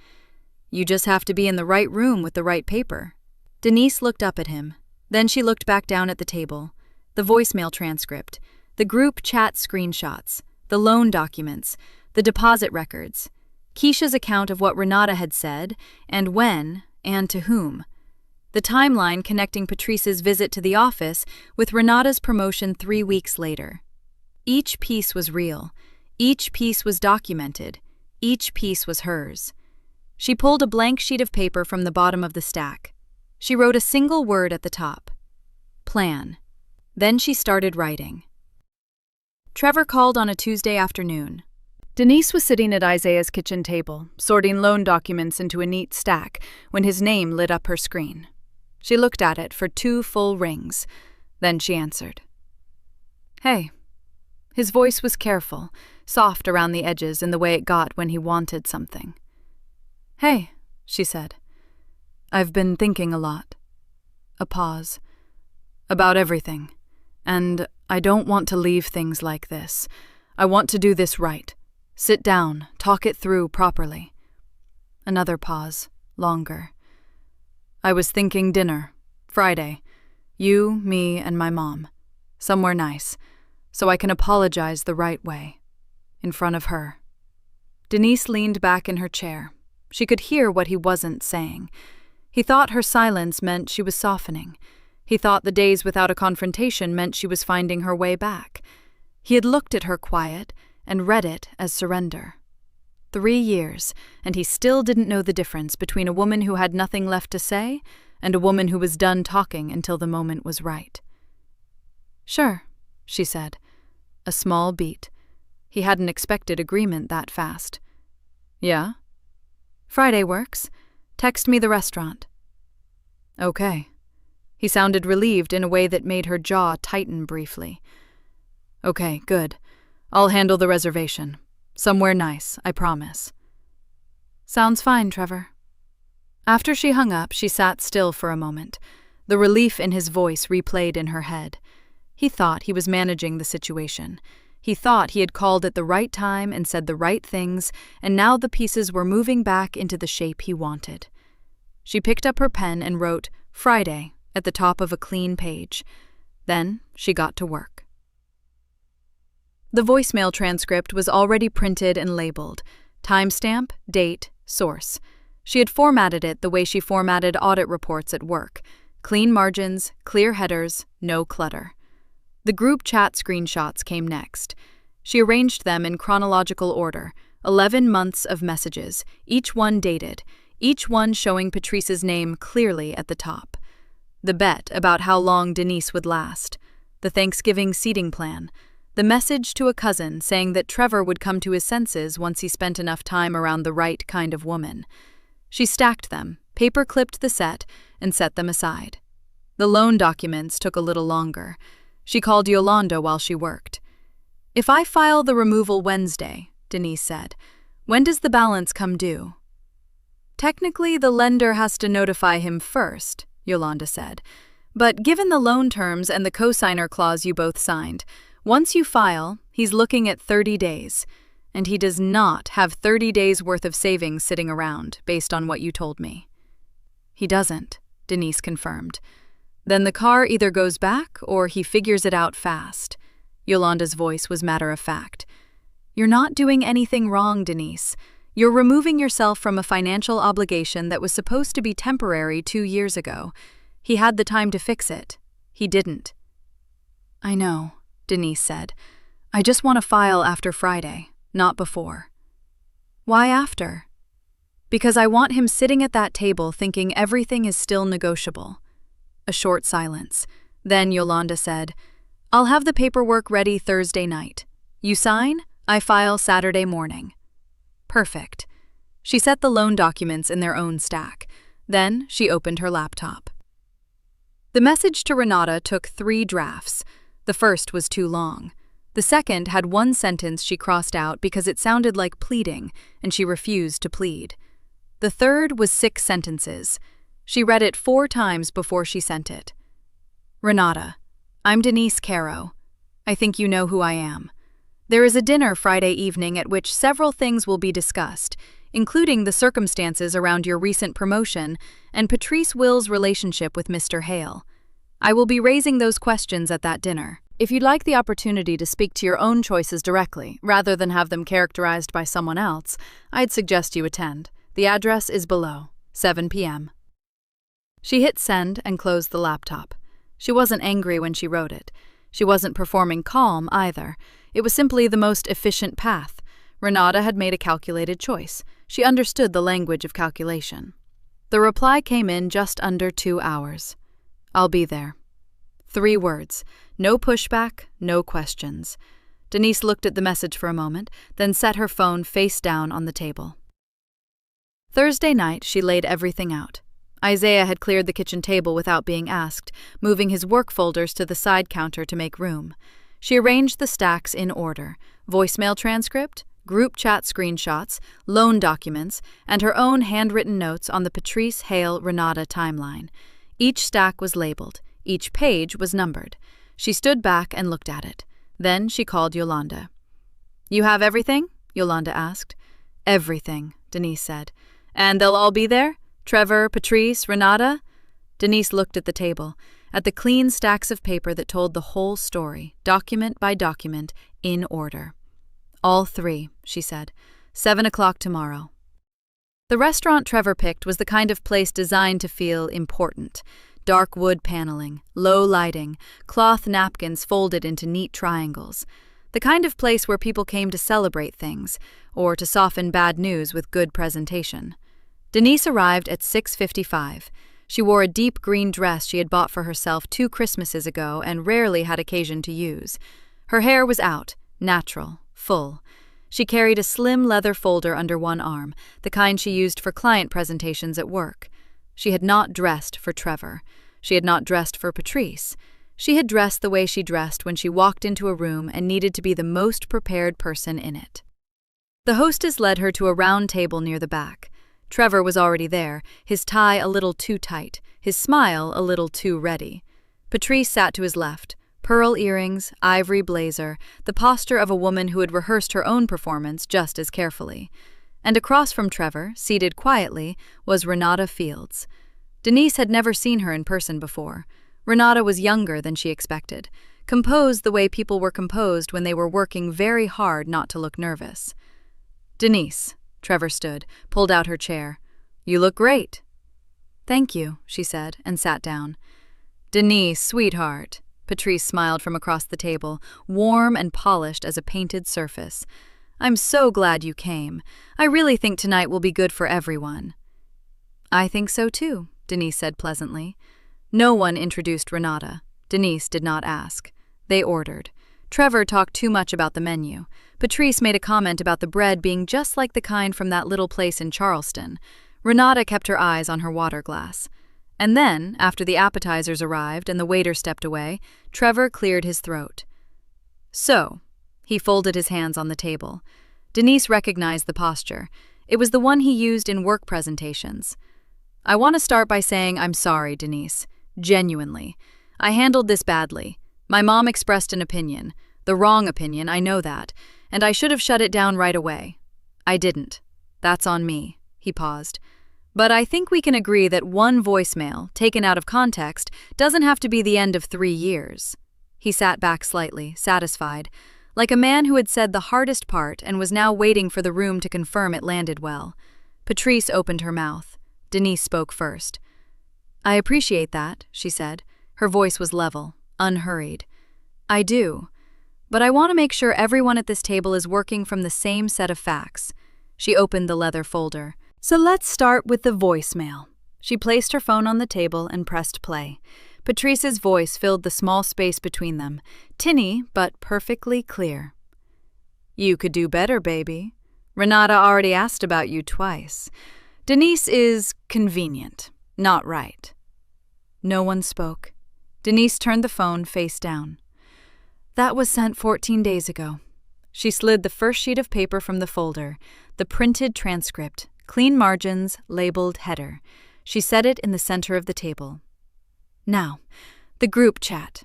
You just have to be in the right room with the right paper. Denise looked up at him. Then she looked back down at the table, the voicemail transcript, the group chat screenshots, the loan documents, the deposit records, Keisha's account of what Renata had said, and when, and to whom. The timeline connecting Patrice's visit to the office with Renata's promotion 3 weeks later. Each piece was real. Each piece was documented. Each piece was hers. She pulled a blank sheet of paper from the bottom of the stack. She wrote a single word at the top. Plan. Then she started writing. Trevor called on a Tuesday afternoon. Denise was sitting at Isaiah's kitchen table, sorting loan documents into a neat stack, when his name lit up her screen. She looked at it for 2 full rings. Then she answered. Hey. His voice was careful, soft around the edges in the way it got when he wanted something. Hey, she said. I've been thinking a lot. A pause. About everything. And I don't want to leave things like this. I want to do this right. Sit down, talk it through properly. Another pause, longer. I was thinking dinner, Friday. You, me, and my mom. Somewhere nice, so I can apologize the right way. In front of her. Denise leaned back in her chair. She could hear what he wasn't saying. He thought her silence meant she was softening. He thought the days without a confrontation meant she was finding her way back. He had looked at her quiet and read it as surrender. 3 years, and he still didn't know the difference between a woman who had nothing left to say and a woman who was done talking until the moment was right. Sure, she said. A small beat. He hadn't expected agreement that fast. Yeah? Friday works. Text me the restaurant. Okay. He sounded relieved in a way that made her jaw tighten briefly. Okay, good. I'll handle the reservation. Somewhere nice, I promise. Sounds fine, Trevor. After she hung up, she sat still for a moment. The relief in his voice replayed in her head. He thought he was managing the situation. He thought he had called at the right time and said the right things, and now the pieces were moving back into the shape he wanted. She picked up her pen and wrote Friday at the top of a clean page. Then she got to work. The voicemail transcript was already printed and labeled. Timestamp, date, source. She had formatted it the way she formatted audit reports at work. Clean margins, clear headers, no clutter. The group chat screenshots came next. She arranged them in chronological order, 11 months of messages, each one dated, each one showing Patrice's name clearly at the top. The bet about how long Denise would last. The Thanksgiving seating plan. The message to a cousin saying that Trevor would come to his senses once he spent enough time around the right kind of woman. She stacked them, paper-clipped the set, and set them aside. The loan documents took a little longer. She called Yolanda while she worked. If I file the removal Wednesday, Denise said, when does the balance come due? Technically, the lender has to notify him first, Yolanda said. But given the loan terms and the cosigner clause you both signed, once you file, he's looking at 30 days. And he does not have 30 days' worth of savings sitting around, based on what you told me. He doesn't, Denise confirmed. Then the car either goes back or he figures it out fast. Yolanda's voice was matter-of-fact. You're not doing anything wrong, Denise. You're removing yourself from a financial obligation that was supposed to be temporary 2 years ago. He had the time to fix it. He didn't. I know, Denise said. I just want to file after Friday, not before. Why after? Because I want him sitting at that table thinking everything is still negotiable. A short silence. Then Yolanda said, I'll have the paperwork ready Thursday night. You sign, I file Saturday morning. Perfect. She set the loan documents in their own stack. Then she opened her laptop. The message to Renata took 3 drafts. The first was too long. The second had 1 sentence she crossed out because it sounded like pleading, and she refused to plead. The third was 6 sentences. She read it 4 times before she sent it. Renata, I'm Denise Caro. I think you know who I am. There is a dinner Friday evening at which several things will be discussed, including the circumstances around your recent promotion and Patrice Will's relationship with Mr. Hale. I will be raising those questions at that dinner. If you'd like the opportunity to speak to your own choices directly, rather than have them characterized by someone else, I'd suggest you attend. The address is below, 7 p.m. She hit send and closed the laptop. She wasn't angry when she wrote it. She wasn't performing calm either. It was simply the most efficient path. Renata had made a calculated choice. She understood the language of calculation. The reply came in just under 2 hours. I'll be there. 3 words. No pushback, no questions. Denise looked at the message for a moment, then set her phone face down on the table. Thursday night, she laid everything out. Isaiah had cleared the kitchen table without being asked, moving his work folders to the side counter to make room. She arranged the stacks in order: voicemail transcript, group chat screenshots, loan documents, and her own handwritten notes on the Patrice Hale Renata timeline. Each stack was labeled. Each page was numbered. She stood back and looked at it. Then she called Yolanda. You have everything? Yolanda asked. Everything, Denise said. And they'll all be there? Trevor, Patrice, Renata? Denise looked at the table. at the clean stacks of paper that told the whole story, document by document, in order. "All 3, she said. 7 o'clock tomorrow." The restaurant Trevor picked was the kind of place designed to feel important. Dark wood paneling, low lighting, cloth napkins folded into neat triangles. The kind of place where people came to celebrate things, or to soften bad news with good presentation. Denise arrived at 6:55. She wore a deep green dress she had bought for herself 2 Christmases ago and rarely had occasion to use. Her hair was out, natural, full. She carried a slim leather folder under one arm, the kind she used for client presentations at work. She had not dressed for Trevor. She had not dressed for Patrice. She had dressed the way she dressed when she walked into a room and needed to be the most prepared person in it. The hostess led her to a round table near the back. Trevor was already there, his tie a little too tight, his smile a little too ready. Patrice sat to his left, pearl earrings, ivory blazer, the posture of a woman who had rehearsed her own performance just as carefully. And across from Trevor, seated quietly, was Renata Fields. Denise had never seen her in person before. Renata was younger than she expected, composed the way people were composed when they were working very hard not to look nervous. "Denise," Trevor stood, pulled out her chair. "You look great." "Thank you," she said, and sat down. "Denise, sweetheart." Patrice smiled from across the table, warm and polished as a painted surface. "I'm so glad you came. I really think tonight will be good for everyone." "I think so too," Denise said pleasantly. No one introduced Renata. Denise did not ask. They ordered. Trevor talked too much about the menu. Patrice made a comment about the bread being just like the kind from that little place in Charleston. Renata kept her eyes on her water glass. And then, after the appetizers arrived and the waiter stepped away, Trevor cleared his throat. "So," he folded his hands on the table. Denise recognized the posture. It was the one he used in work presentations. "I want to start by saying I'm sorry, Denise. Genuinely. I handled this badly. My mom expressed an opinion. The wrong opinion, I know that. And I should have shut it down right away. I didn't. That's on me." He paused. "But I think we can agree that one voicemail, taken out of context, doesn't have to be the end of 3 years." He sat back slightly, satisfied, like a man who had said the hardest part and was now waiting for the room to confirm it landed well. Patrice opened her mouth. Denise spoke first. "I appreciate that," she said. Her voice was level, unhurried. "I do. But I want to make sure everyone at this table is working from the same set of facts." She opened the leather folder. "So let's start with the voicemail." She placed her phone on the table and pressed play. Patrice's voice filled the small space between them, tinny but perfectly clear. "You could do better, baby. Renata already asked about you twice. Denise is convenient, not right." No one spoke. Denise turned the phone face down. "That was sent 14 days ago." She slid the first sheet of paper from the folder, the printed transcript, clean margins, labeled header. She set it in the center of the table. "Now, the group chat."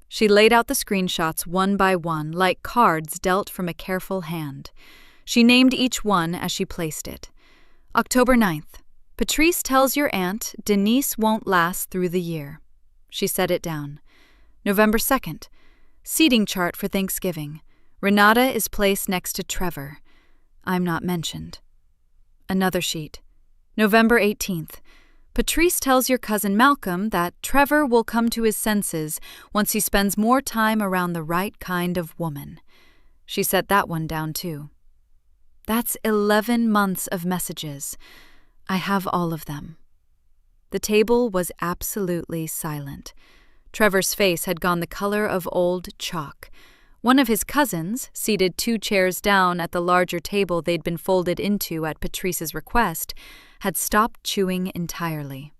She laid out the screenshots one by one, like cards dealt from a careful hand. She named each one as she placed it. October 9th. "Patrice tells your aunt Denise won't last through the year." She set it down. November 2nd. "Seating chart for Thanksgiving. Renata is placed next to Trevor. I'm not mentioned." Another sheet. November 18th. "Patrice tells your cousin Malcolm that Trevor will come to his senses once he spends more time around the right kind of woman." She set that one down too. That's 11 months of messages. I have all of them. The table was absolutely silent. Trevor's face had gone the color of old chalk. One of his cousins, seated 2 chairs down at the larger table they'd been folded into at Patrice's request, had stopped chewing entirely.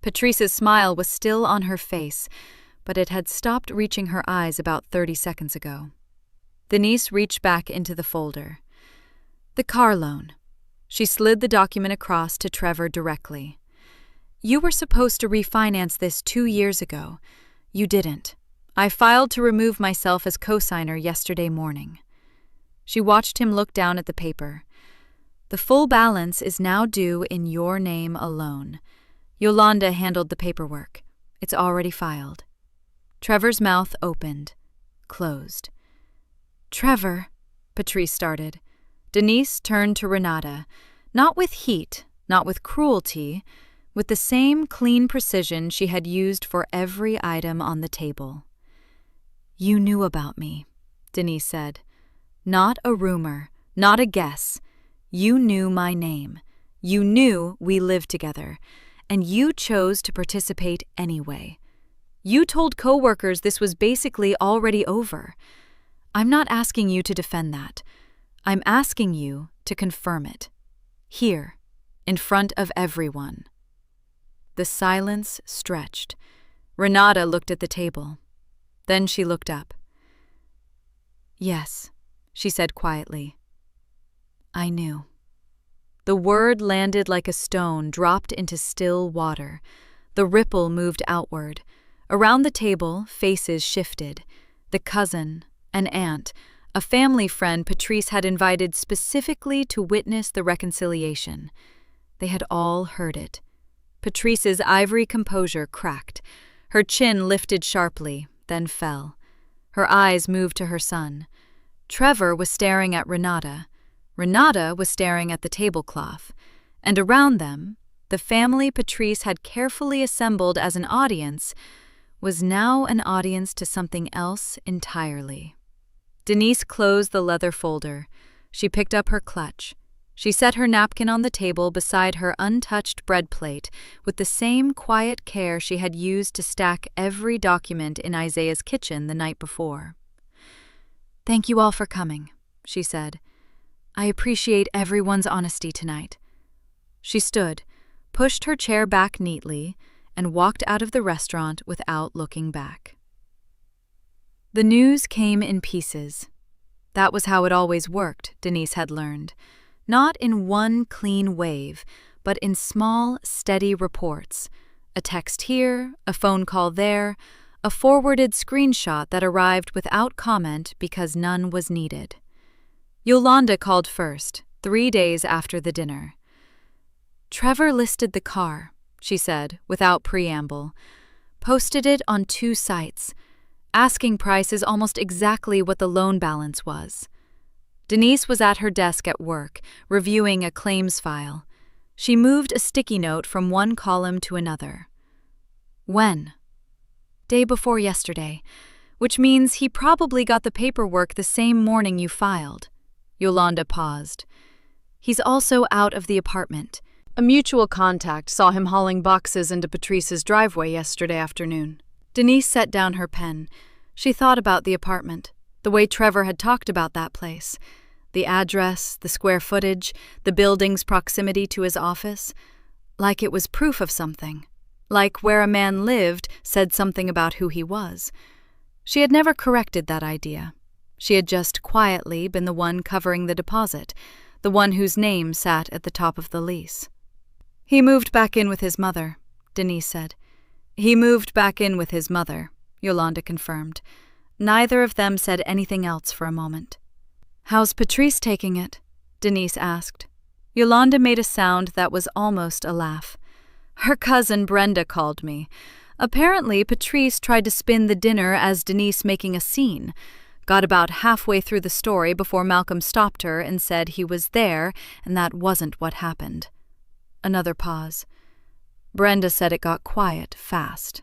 Patrice's smile was still on her face, but it had stopped reaching her eyes about 30 seconds ago. Denise reached back into the folder. "The car loan." She slid the document across to Trevor directly. "You were supposed to refinance this 2 years ago. You didn't. I filed to remove myself as co-signer yesterday morning." She watched him look down at the paper. "The full balance is now due in your name alone. Yolanda handled the paperwork. It's already filed. Trevor's mouth opened, closed. Trevor, Patrice started. Denise turned to Renata, not with heat, not with cruelty, with the same clean precision she had used for every item on the table. You knew about me, Denise said. Not a rumor, not a guess. You knew my name. You knew we lived together, and you chose to participate anyway. You told coworkers this was basically already over. I'm not asking you to defend that. I'm asking you to confirm it. Here, in front of everyone. The silence stretched. Renata looked at the table. Then she looked up. Yes, she said quietly. I knew. The word landed like a stone dropped into still water. The ripple moved outward. Around the table, faces shifted. The cousin, an aunt, a family friend Patrice had invited specifically to witness the reconciliation. They had all heard it. Patrice's ivory composure cracked. Her chin lifted sharply, then fell. Her eyes moved to her son. Trevor was staring at Renata. Renata was staring at the tablecloth. And around them, the family Patrice had carefully assembled as an audience was now an audience to something else entirely. Denise closed the leather folder. She picked up her clutch. She set her napkin on the table beside her untouched bread plate with the same quiet care she had used to stack every document in Isaiah's kitchen the night before. Thank you all for coming, she said. I appreciate everyone's honesty tonight. She stood, pushed her chair back neatly, and walked out of the restaurant without looking back. The news came in pieces. That was how it always worked, Denise had learned. Not in one clean wave, but in small, steady reports. A text here, a phone call there, a forwarded screenshot that arrived without comment because none was needed. Yolanda called first, 3 days after the dinner. Trevor listed the car, she said, without preamble. Posted it on 2 sites. Asking price is almost exactly what the loan balance was. Denise was at her desk at work, reviewing a claims file. She moved a sticky note from one column to another. When? Day before yesterday, which means he probably got the paperwork the same morning you filed. Yolanda paused. He's also out of the apartment. A mutual contact saw him hauling boxes into Patrice's driveway yesterday afternoon. Denise set down her pen. She thought about the apartment, the way Trevor had talked about that place. The address, the square footage, the building's proximity to his office. Like it was proof of something. Like where a man lived said something about who he was. She had never corrected that idea. She had just quietly been the one covering the deposit, the one whose name sat at the top of the lease. He moved back in with his mother, Denise said. He moved back in with his mother, Yolanda confirmed. Neither of them said anything else for a moment. How's Patrice taking it? Denise asked. Yolanda made a sound that was almost a laugh. Her cousin Brenda called me. Apparently, Patrice tried to spin the dinner as Denise making a scene. Got about halfway through the story before Malcolm stopped her and said he was there and that wasn't what happened. Another pause. Brenda said it got quiet fast.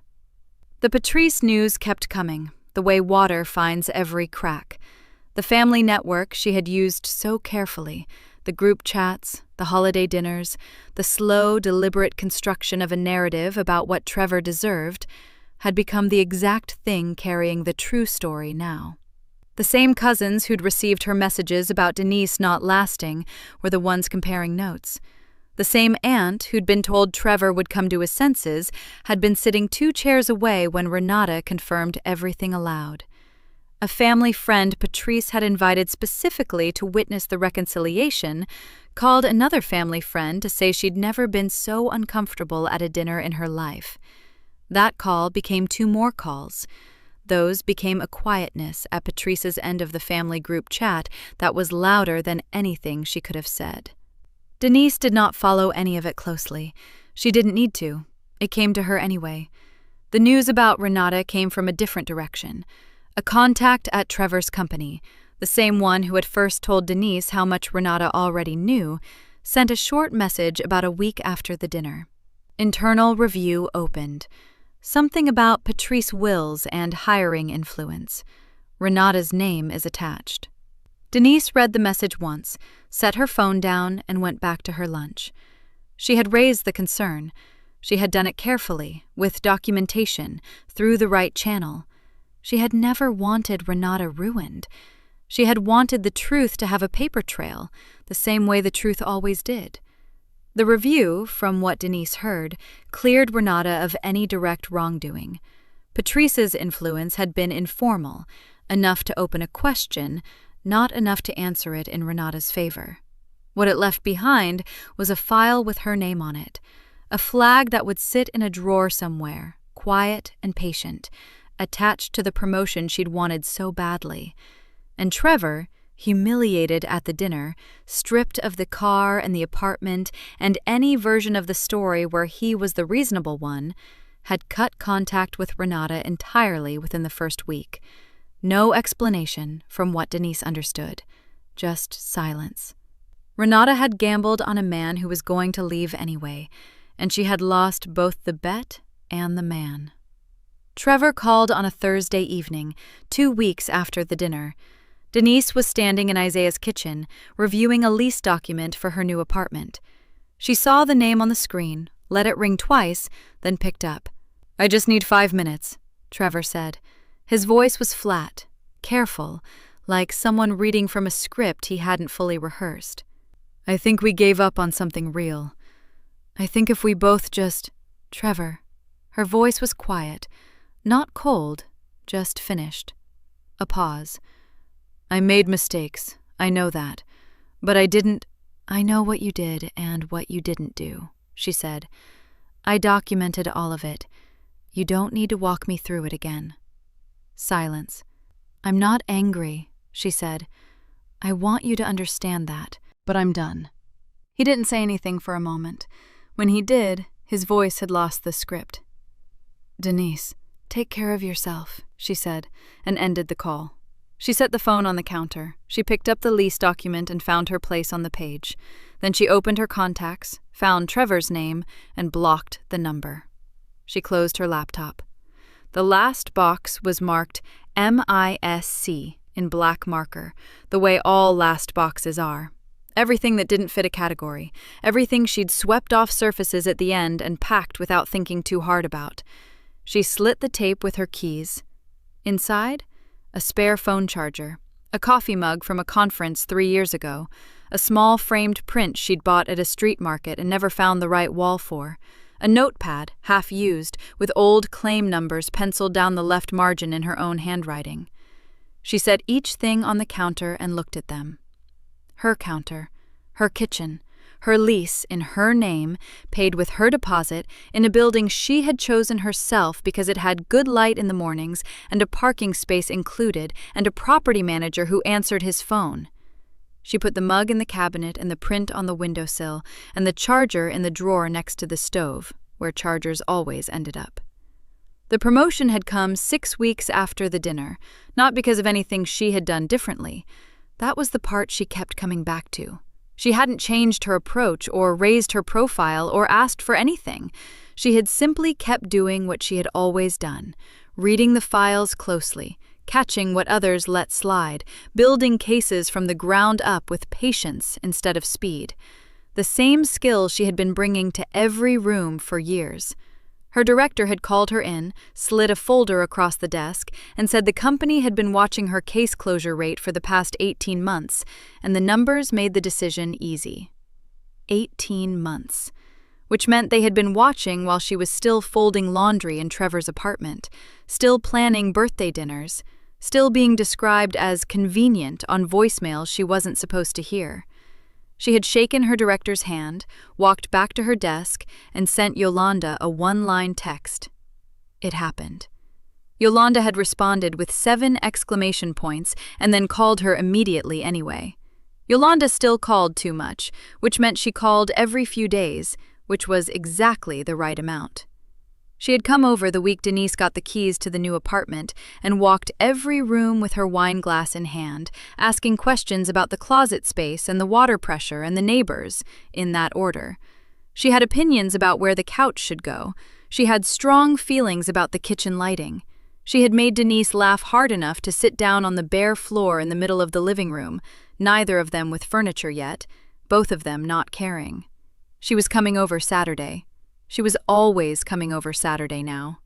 The Patrice news kept coming, the way water finds every crack. The family network she had used so carefully, the group chats, the holiday dinners, the slow, deliberate construction of a narrative about what Trevor deserved, had become the exact thing carrying the true story now. The same cousins who'd received her messages about Denise not lasting were the ones comparing notes. The same aunt who'd been told Trevor would come to his senses had been sitting 2 chairs away when Renata confirmed everything aloud. A family friend Patrice had invited specifically to witness the reconciliation called another family friend to say she'd never been so uncomfortable at a dinner in her life. That call became 2 more calls. Those became a quietness at Patrice's end of the family group chat that was louder than anything she could have said. Denise did not follow any of it closely. She didn't need to. It came to her anyway. The news about Renata came from a different direction. A contact at Trevor's company, the same one who had first told Denise how much Renata already knew, sent a short message about a week after the dinner. Internal review opened. Something about Patrice Wills and hiring influence. Renata's name is attached. Denise read the message once, set her phone down, and went back to her lunch. She had raised the concern. She had done it carefully, with documentation, through the right channel. She had never wanted Renata ruined. She had wanted the truth to have a paper trail, the same way the truth always did. The review, from what Denise heard, cleared Renata of any direct wrongdoing. Patrice's influence had been informal, enough to open a question, not enough to answer it in Renata's favor. What it left behind was a file with her name on it, a flag that would sit in a drawer somewhere, quiet and patient, attached to the promotion she'd wanted so badly. And Trevor, humiliated at the dinner, stripped of the car and the apartment and any version of the story where he was the reasonable one, had cut contact with Renata entirely within the first week. No explanation, from what Denise understood. Just silence. Renata had gambled on a man who was going to leave anyway, and she had lost both the bet and the man. Trevor called on a Thursday evening, 2 weeks after the dinner. Denise was standing in Isaiah's kitchen, reviewing a lease document for her new apartment. She saw the name on the screen, let it ring twice, then picked up. "I just need 5 minutes," Trevor said. His voice was flat, careful, like someone reading from a script he hadn't fully rehearsed. "I think we gave up on something real. I think if we both just—" "Trevor." Her voice was quiet, not cold, just finished. A pause. "I made mistakes, I know that. But I didn't—" "I know what you did and what you didn't do," she said. "I documented all of it. You don't need to walk me through it again." Silence. "I'm not angry," she said. "I want you to understand that, but I'm done." He didn't say anything for a moment. When he did, his voice had lost the script. "Denise, take care of yourself," she said, and ended the call. She set the phone on the counter. She picked up the lease document and found her place on the page. Then she opened her contacts, found Trevor's name, and blocked the number. She closed her laptop. The last box was marked MISC in black marker, the way all last boxes are. Everything that didn't fit a category, everything she'd swept off surfaces at the end and packed without thinking too hard about. She slit the tape with her keys. Inside, a spare phone charger, a coffee mug from a conference 3 years ago, a small framed print she'd bought at a street market and never found the right wall for, a notepad, half used, with old claim numbers penciled down the left margin in her own handwriting. She set each thing on the counter and looked at them. Her counter, her kitchen, her lease in her name, paid with her deposit, in a building she had chosen herself because it had good light in the mornings and a parking space included and a property manager who answered his phone. She put the mug in the cabinet and the print on the windowsill and the charger in the drawer next to the stove, where chargers always ended up. The promotion had come 6 weeks after the dinner, not because of anything she had done differently. That was the part she kept coming back to. She hadn't changed her approach or raised her profile or asked for anything. She had simply kept doing what she had always done, reading the files closely, catching what others let slide, building cases from the ground up with patience instead of speed. The same skill she had been bringing to every room for years. Her director had called her in, slid a folder across the desk, and said the company had been watching her case closure rate for the past 18 months, and the numbers made the decision easy. 18 months. Which meant they had been watching while she was still folding laundry in Trevor's apartment, still planning birthday dinners, still being described as convenient on voicemails she wasn't supposed to hear. She had shaken her director's hand, walked back to her desk, and sent Yolanda a 1-line text. It happened. Yolanda had responded with 7 exclamation points and then called her immediately anyway. Yolanda still called too much, which meant she called every few days, which was exactly the right amount. She had come over the week Denise got the keys to the new apartment and walked every room with her wine glass in hand, asking questions about the closet space and the water pressure and the neighbors, in that order. She had opinions about where the couch should go. She had strong feelings about the kitchen lighting. She had made Denise laugh hard enough to sit down on the bare floor in the middle of the living room, neither of them with furniture yet, both of them not caring. She was coming over Saturday. She was always coming over Saturday now.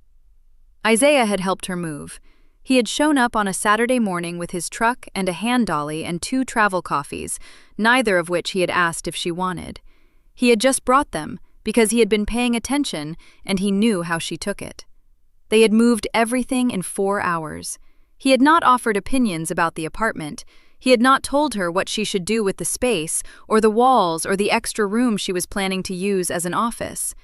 Isaiah had helped her move. He had shown up on a Saturday morning with his truck and a hand dolly and 2 travel coffees, neither of which he had asked if she wanted. He had just brought them because he had been paying attention and he knew how she took it. They had moved everything in 4 hours. He had not offered opinions about the apartment. He had not told her what she should do with the space, or the walls, or the extra room she was planning to use as an office.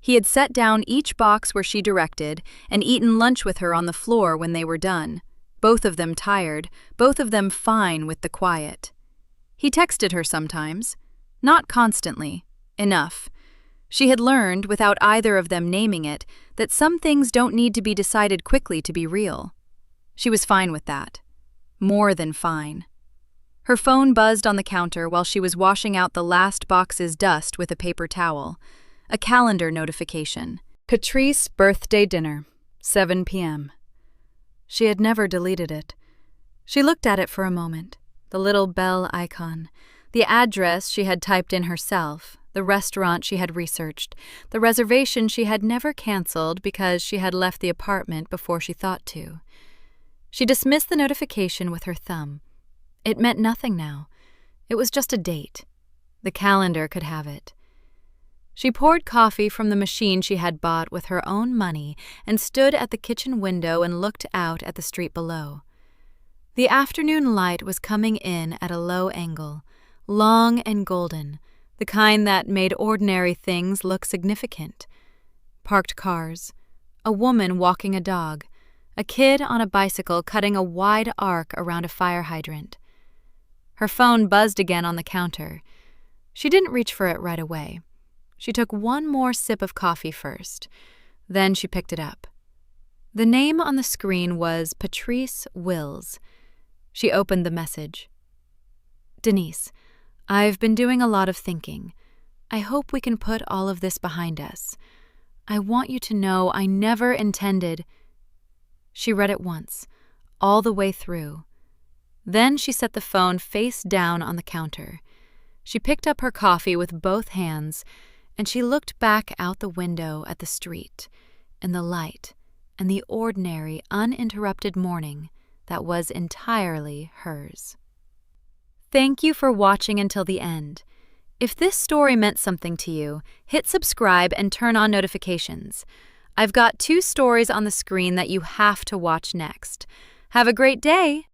He had set down each box where she directed and eaten lunch with her on the floor when they were done, both of them tired, both of them fine with the quiet. He texted her sometimes, not constantly, enough. She had learned, without either of them naming it, that some things don't need to be decided quickly to be real. She was fine with that. More than fine. Her phone buzzed on the counter while she was washing out the last box's dust with a paper towel. A calendar notification. Patrice birthday dinner, 7 p.m. She had never deleted it. She looked at it for a moment, the little bell icon, the address she had typed in herself, the restaurant she had researched, the reservation she had never canceled because she had left the apartment before she thought to. She dismissed the notification with her thumb. It meant nothing now. It was just a date. The calendar could have it. She poured coffee from the machine she had bought with her own money and stood at the kitchen window and looked out at the street below. The afternoon light was coming in at a low angle, long and golden, the kind that made ordinary things look significant. Parked cars, a woman walking a dog, a kid on a bicycle cutting a wide arc around a fire hydrant. Her phone buzzed again on the counter. She didn't reach for it right away. She took one more sip of coffee first. Then she picked it up. The name on the screen was Patrice Wills. She opened the message. Denise, I've been doing a lot of thinking. I hope we can put all of this behind us. I want you to know I never intended. She read it once, all the way through. Then she set the phone face down on the counter. She picked up her coffee with both hands, and she looked back out the window at the street, and the light, and the ordinary, uninterrupted morning that was entirely hers. Thank you for watching until the end. If this story meant something to you, hit subscribe and turn on notifications. I've got 2 stories on the screen that you have to watch next. Have a great day!